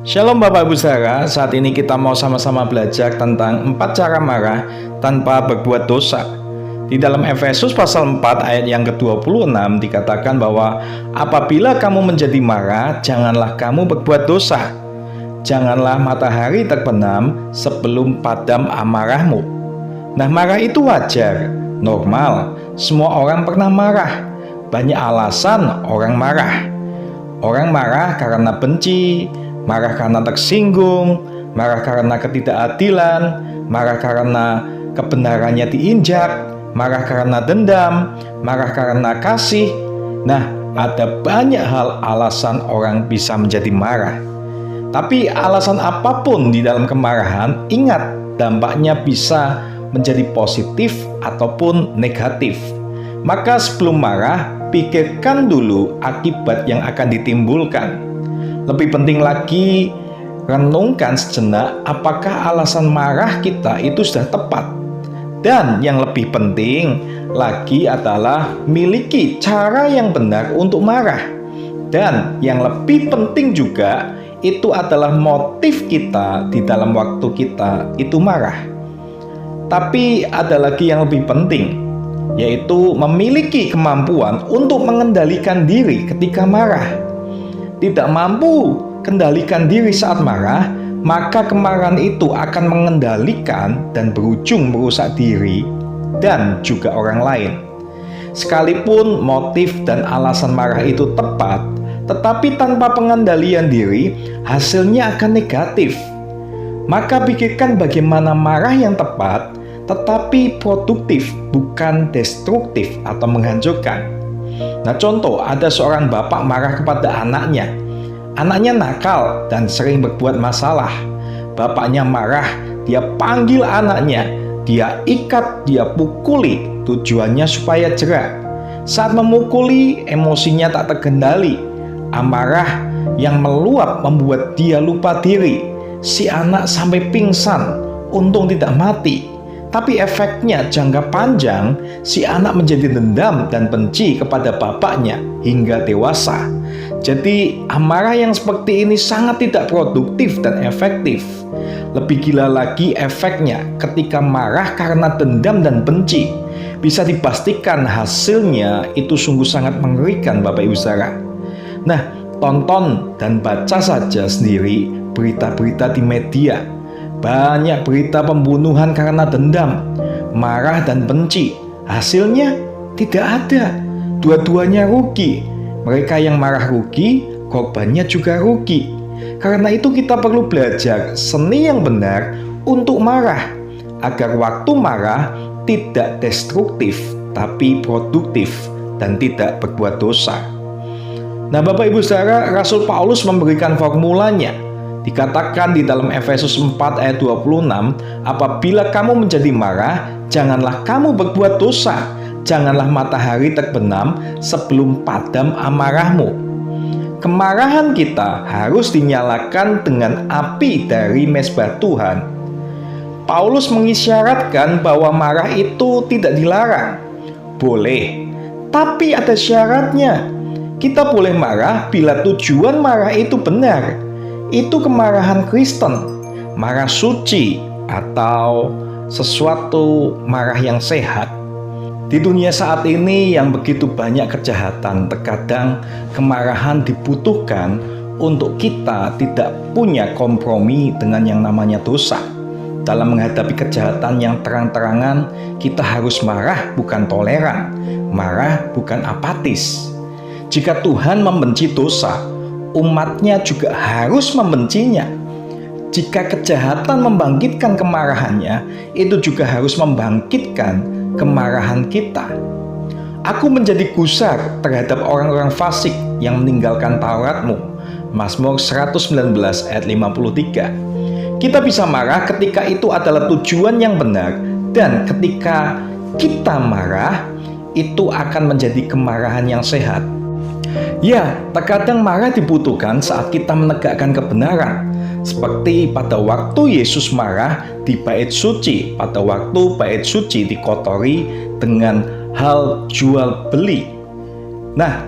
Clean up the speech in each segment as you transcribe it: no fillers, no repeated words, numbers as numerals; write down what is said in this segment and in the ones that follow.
Shalom Bapak Ibu Saudara, saat ini kita mau sama-sama belajar tentang 4 cara marah tanpa berbuat dosa. Di dalam Efesus pasal 4 ayat yang ke-26 dikatakan bahwa apabila kamu menjadi marah, janganlah kamu berbuat dosa. Janganlah matahari terbenam sebelum padam amarahmu. Nah, marah itu wajar, normal, semua orang pernah marah. Banyak alasan orang marah. Orang marah karena benci, marah karena tersinggung, marah karena ketidakadilan, marah karena kebenarannya diinjak, marah karena dendam, marah karena kasih. Nah, ada banyak hal alasan orang bisa menjadi marah. Tapi alasan apapun di dalam kemarahan, ingat dampaknya bisa menjadi positif ataupun negatif. Maka sebelum marah, pikirkan dulu akibat yang akan ditimbulkan. Lebih penting lagi, renungkan sejenak apakah alasan marah kita itu sudah tepat. Dan yang lebih penting lagi adalah miliki cara yang benar untuk marah. Dan yang lebih penting juga itu adalah motif kita di dalam waktu kita itu marah. Tapi ada lagi yang lebih penting, yaitu memiliki kemampuan untuk mengendalikan diri ketika marah. Tidak mampu kendalikan diri saat marah, maka kemarahan itu akan mengendalikan dan berujung merusak diri dan juga orang lain. Sekalipun motif dan alasan marah itu tepat, tetapi tanpa pengendalian diri, hasilnya akan negatif. Maka pikirkan bagaimana marah yang tepat, tetapi produktif, bukan destruktif atau menghancurkan. Nah, contoh, ada seorang bapak marah kepada anaknya. Anaknya nakal dan sering berbuat masalah. Bapaknya marah, dia panggil anaknya, dia ikat, dia pukuli, tujuannya supaya jerak. Saat memukuli, emosinya tak terkendali. Amarah yang meluap membuat dia lupa diri. Si anak sampai pingsan, untung tidak mati. Tapi efeknya jangka panjang, si anak menjadi dendam dan benci kepada bapaknya hingga dewasa. Jadi amarah yang seperti ini sangat tidak produktif dan efektif. Lebih gila lagi efeknya ketika marah karena dendam dan benci. Bisa dipastikan hasilnya itu sungguh sangat mengerikan Bapak Ibu Saudara. Nah, tonton dan baca saja sendiri berita-berita di media. Banyak berita pembunuhan karena dendam, marah dan benci. Hasilnya tidak ada. Dua-duanya rugi. Mereka yang marah rugi, korbannya juga rugi. Karena itu kita perlu belajar seni yang benar untuk marah, agar waktu marah tidak destruktif, tapi produktif dan tidak berbuat dosa. Nah, Bapak Ibu Saudara, Rasul Paulus memberikan formulanya. Dikatakan di dalam Efesus 4 ayat 26, apabila kamu menjadi marah, janganlah kamu berbuat dosa. Janganlah matahari terbenam sebelum padam amarahmu. Kemarahan kita harus dinyalakan dengan api dari mezbah Tuhan. Paulus mengisyaratkan bahwa marah itu tidak dilarang. Boleh, tapi ada syaratnya. Kita boleh marah bila tujuan marah itu benar. Itu kemarahan Kristen, marah suci, atau sesuatu marah yang sehat. Di dunia saat ini yang begitu banyak kejahatan, terkadang kemarahan dibutuhkan untuk kita tidak punya kompromi dengan yang namanya dosa. Dalam menghadapi kejahatan yang terang-terangan, kita harus marah, bukan toleran. Marah, bukan apatis. Jika Tuhan membenci dosa, umatnya juga harus membencinya. Jika kejahatan membangkitkan kemarahannya, itu juga harus membangkitkan kemarahan kita. Aku menjadi gusar terhadap orang-orang fasik yang meninggalkan Tauratmu. Mazmur 119 ayat 53. Kita bisa marah ketika itu adalah tujuan yang benar, dan ketika kita marah, itu akan menjadi kemarahan yang sehat. Ya, terkadang marah dibutuhkan saat kita menegakkan kebenaran. Seperti pada waktu Yesus marah di bait suci, pada waktu bait suci dikotori dengan hal jual beli. Nah,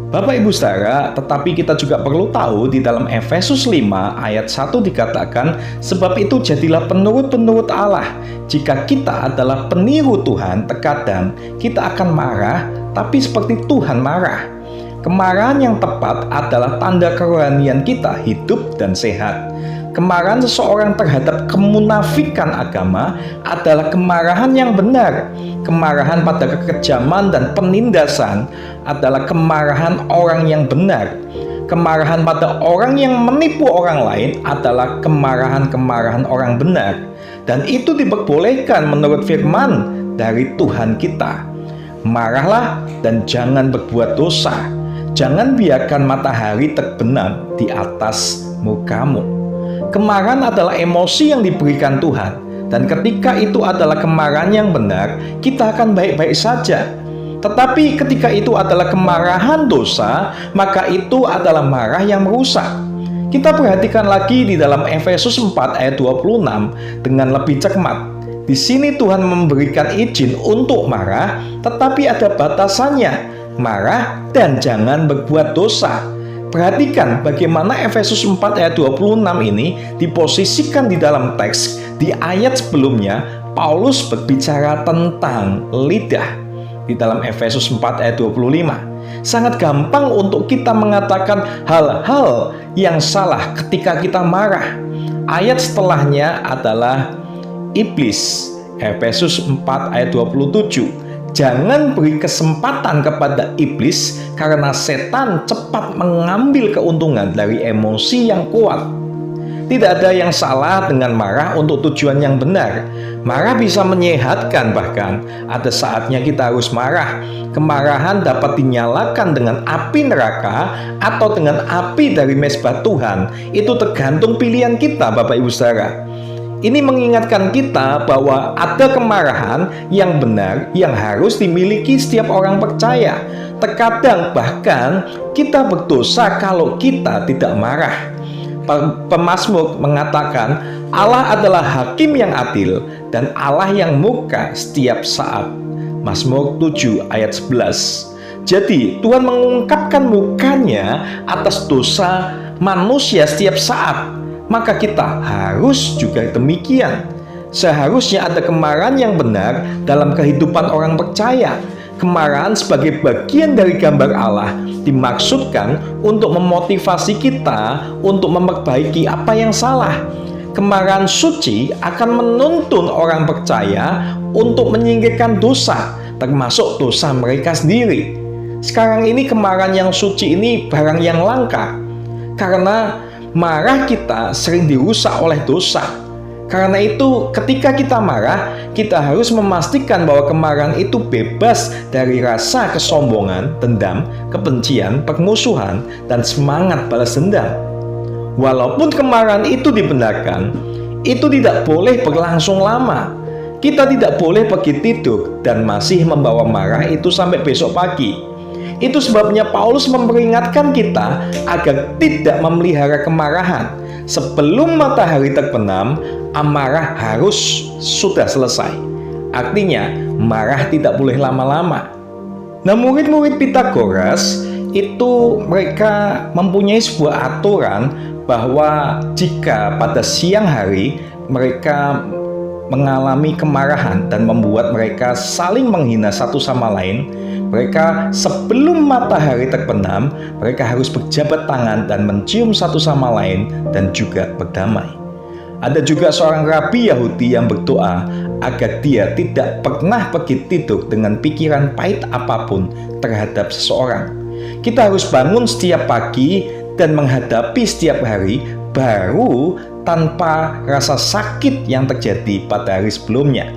Bapak Ibu Saudara, tetapi kita juga perlu tahu di dalam Efesus 5 ayat 1 dikatakan, sebab itu jadilah penurut-penurut Allah. Jika kita adalah peniru Tuhan, terkadang kita akan marah, tapi seperti Tuhan marah. Kemarahan yang tepat adalah tanda kerohanian kita hidup dan sehat. Kemarahan seseorang terhadap kemunafikan agama adalah kemarahan yang benar. Kemarahan pada kekejaman dan penindasan adalah kemarahan orang yang benar. Kemarahan pada orang yang menipu orang lain adalah kemarahan-kemarahan orang benar. Dan itu diperbolehkan menurut firman dari Tuhan kita. Marahlah dan jangan berbuat dosa. Jangan biarkan matahari terbenam di atas mukamu. Kemarahan adalah emosi yang diberikan Tuhan, dan ketika itu adalah kemarahan yang benar, kita akan baik-baik saja. Tetapi ketika itu adalah kemarahan dosa, maka itu adalah marah yang merusak. Kita perhatikan lagi di dalam Efesus 4 ayat 26 dengan lebih cermat. Di sini Tuhan memberikan izin untuk marah, tetapi ada batasannya. Marah dan jangan berbuat dosa. Perhatikan bagaimana Efesus 4 ayat 26 ini diposisikan di dalam teks. Di ayat sebelumnya, Paulus berbicara tentang lidah. Di dalam Efesus 4 ayat 25. Sangat gampang untuk kita mengatakan hal-hal yang salah ketika kita marah. Ayat setelahnya adalah iblis. Efesus 4 ayat 27. Jangan beri kesempatan kepada iblis karena setan cepat mengambil keuntungan dari emosi yang kuat. Tidak ada yang salah dengan marah untuk tujuan yang benar. Marah bisa menyehatkan, bahkan ada saatnya kita harus marah. Kemarahan dapat dinyalakan dengan api neraka atau dengan api dari mezbah Tuhan. Itu tergantung pilihan kita, Bapak Ibu Saudara. Ini mengingatkan kita bahwa ada kemarahan yang benar yang harus dimiliki setiap orang percaya. Terkadang bahkan kita berdosa kalau kita tidak marah. Pemazmur mengatakan Allah adalah hakim yang adil dan Allah yang murka setiap saat. Mazmur 7 ayat 11. Jadi Tuhan mengungkapkan murkanya atas dosa manusia setiap saat. Maka kita harus juga demikian. Seharusnya ada kemarahan yang benar dalam kehidupan orang percaya. Kemarahan sebagai bagian dari gambar Allah dimaksudkan untuk memotivasi kita untuk memperbaiki apa yang salah. Kemarahan suci akan menuntun orang percaya untuk menyingkirkan dosa, termasuk dosa mereka sendiri. Sekarang ini kemarahan yang suci ini barang yang langka, karena marah kita sering dirusak oleh dosa. Karena itu ketika kita marah, kita harus memastikan bahwa kemarahan itu bebas dari rasa kesombongan, dendam, kebencian, permusuhan, dan semangat balas dendam. Walaupun kemarahan itu dibenarkan, itu tidak boleh berlangsung lama. Kita tidak boleh pergi tidur dan masih membawa marah itu sampai besok pagi. Itu sebabnya Paulus memperingatkan kita agar tidak memelihara kemarahan. Sebelum matahari terbenam, amarah harus sudah selesai. Artinya, marah tidak boleh lama-lama. Nah, murid-murid Pitagoras itu mereka mempunyai sebuah aturan bahwa jika pada siang hari mereka mengalami kemarahan dan membuat mereka saling menghina satu sama lain, mereka sebelum matahari terbenam, mereka harus berjabat tangan dan mencium satu sama lain dan juga berdamai. Ada juga seorang rabi Yahudi yang berdoa agar dia tidak pernah pergi tidur dengan pikiran pahit apapun terhadap seseorang. Kita harus bangun setiap pagi dan menghadapi setiap hari baru tanpa rasa sakit yang terjadi pada hari sebelumnya.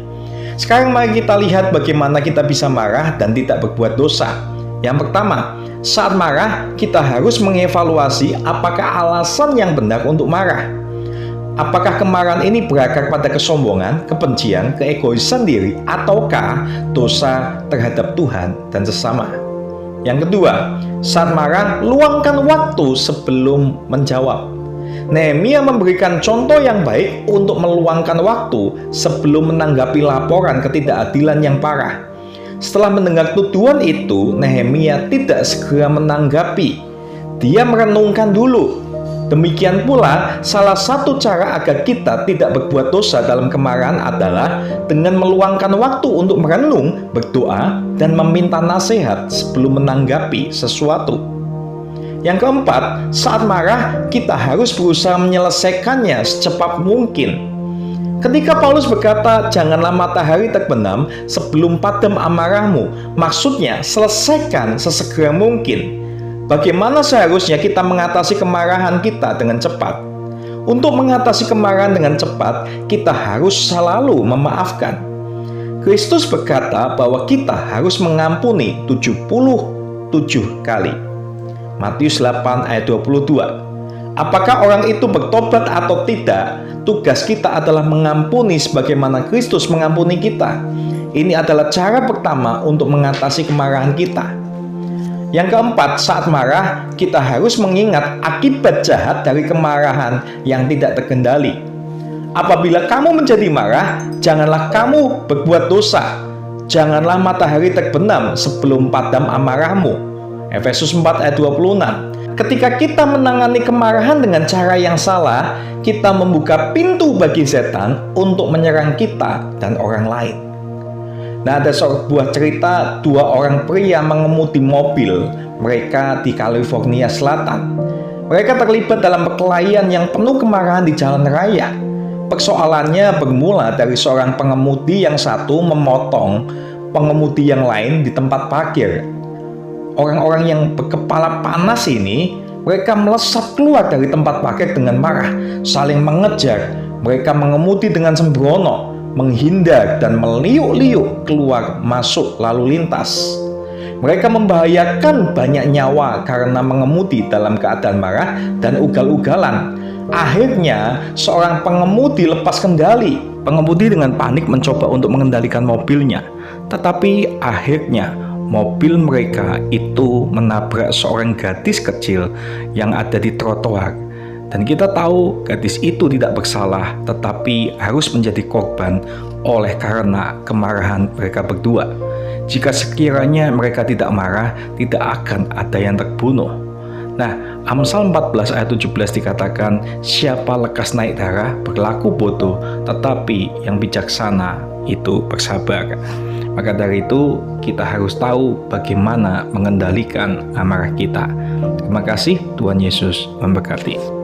Sekarang mari kita lihat bagaimana kita bisa marah dan tidak berbuat dosa. Yang pertama, saat marah kita harus mengevaluasi apakah alasan yang benar untuk marah. Apakah kemarahan ini berakar pada kesombongan, kebencian, keegoisan diri, ataukah dosa terhadap Tuhan dan sesama. Yang kedua, saat marah luangkan waktu sebelum menjawab. Nehemia memberikan contoh yang baik untuk meluangkan waktu sebelum menanggapi laporan ketidakadilan yang parah. Setelah mendengar tuduhan itu, Nehemia tidak segera menanggapi. Dia merenungkan dulu. Demikian pula, salah satu cara agar kita tidak berbuat dosa dalam kemarahan adalah dengan meluangkan waktu untuk merenung, berdoa, dan meminta nasihat sebelum menanggapi sesuatu. Yang keempat, saat marah, kita harus berusaha menyelesaikannya secepat mungkin. Ketika Paulus berkata, janganlah matahari terbenam sebelum padam amarahmu, maksudnya selesaikan sesegera mungkin. Bagaimana seharusnya kita mengatasi kemarahan kita dengan cepat? Untuk mengatasi kemarahan dengan cepat, kita harus selalu memaafkan. Kristus berkata bahwa kita harus mengampuni 77 kali. Matius 8 ayat 22. Apakah orang itu bertobat atau tidak? Tugas kita adalah mengampuni sebagaimana Kristus mengampuni kita. Ini adalah cara pertama untuk mengatasi kemarahan kita. Yang keempat, saat marah, kita harus mengingat akibat jahat dari kemarahan yang tidak terkendali. Apabila kamu menjadi marah, janganlah kamu berbuat dosa. Janganlah matahari terbenam sebelum padam amarahmu. Efesus 4 ayat 26. Ketika kita menangani kemarahan dengan cara yang salah, kita membuka pintu bagi setan untuk menyerang kita dan orang lain. Nah, ada sebuah cerita dua orang pria mengemudi mobil mereka di California Selatan. Mereka terlibat dalam perkelahian yang penuh kemarahan di jalan raya. Persoalannya bermula dari seorang pengemudi yang satu memotong pengemudi yang lain di tempat parkir. Orang-orang yang berkepala panas ini, mereka melesat keluar dari tempat parkir dengan marah, saling mengejar. Mereka mengemudi dengan sembrono, menghindar dan meliuk-liuk keluar masuk lalu lintas. Mereka membahayakan banyak nyawa karena mengemudi dalam keadaan marah dan ugal-ugalan. Akhirnya, seorang pengemudi lepas kendali. Pengemudi dengan panik mencoba untuk mengendalikan mobilnya, tetapi akhirnya mobil mereka itu menabrak seorang gadis kecil yang ada di trotoar. Dan kita tahu gadis itu tidak bersalah, tetapi harus menjadi korban oleh karena kemarahan mereka berdua. Jika sekiranya mereka tidak marah, tidak akan ada yang terbunuh. Nah, Amsal 14 ayat 17 dikatakan, siapa lekas naik darah berlaku bodoh, tetapi yang bijaksana itu bersabar. Maka dari itu, kita harus tahu bagaimana mengendalikan amarah kita. Terima kasih, Tuhan Yesus memberkati.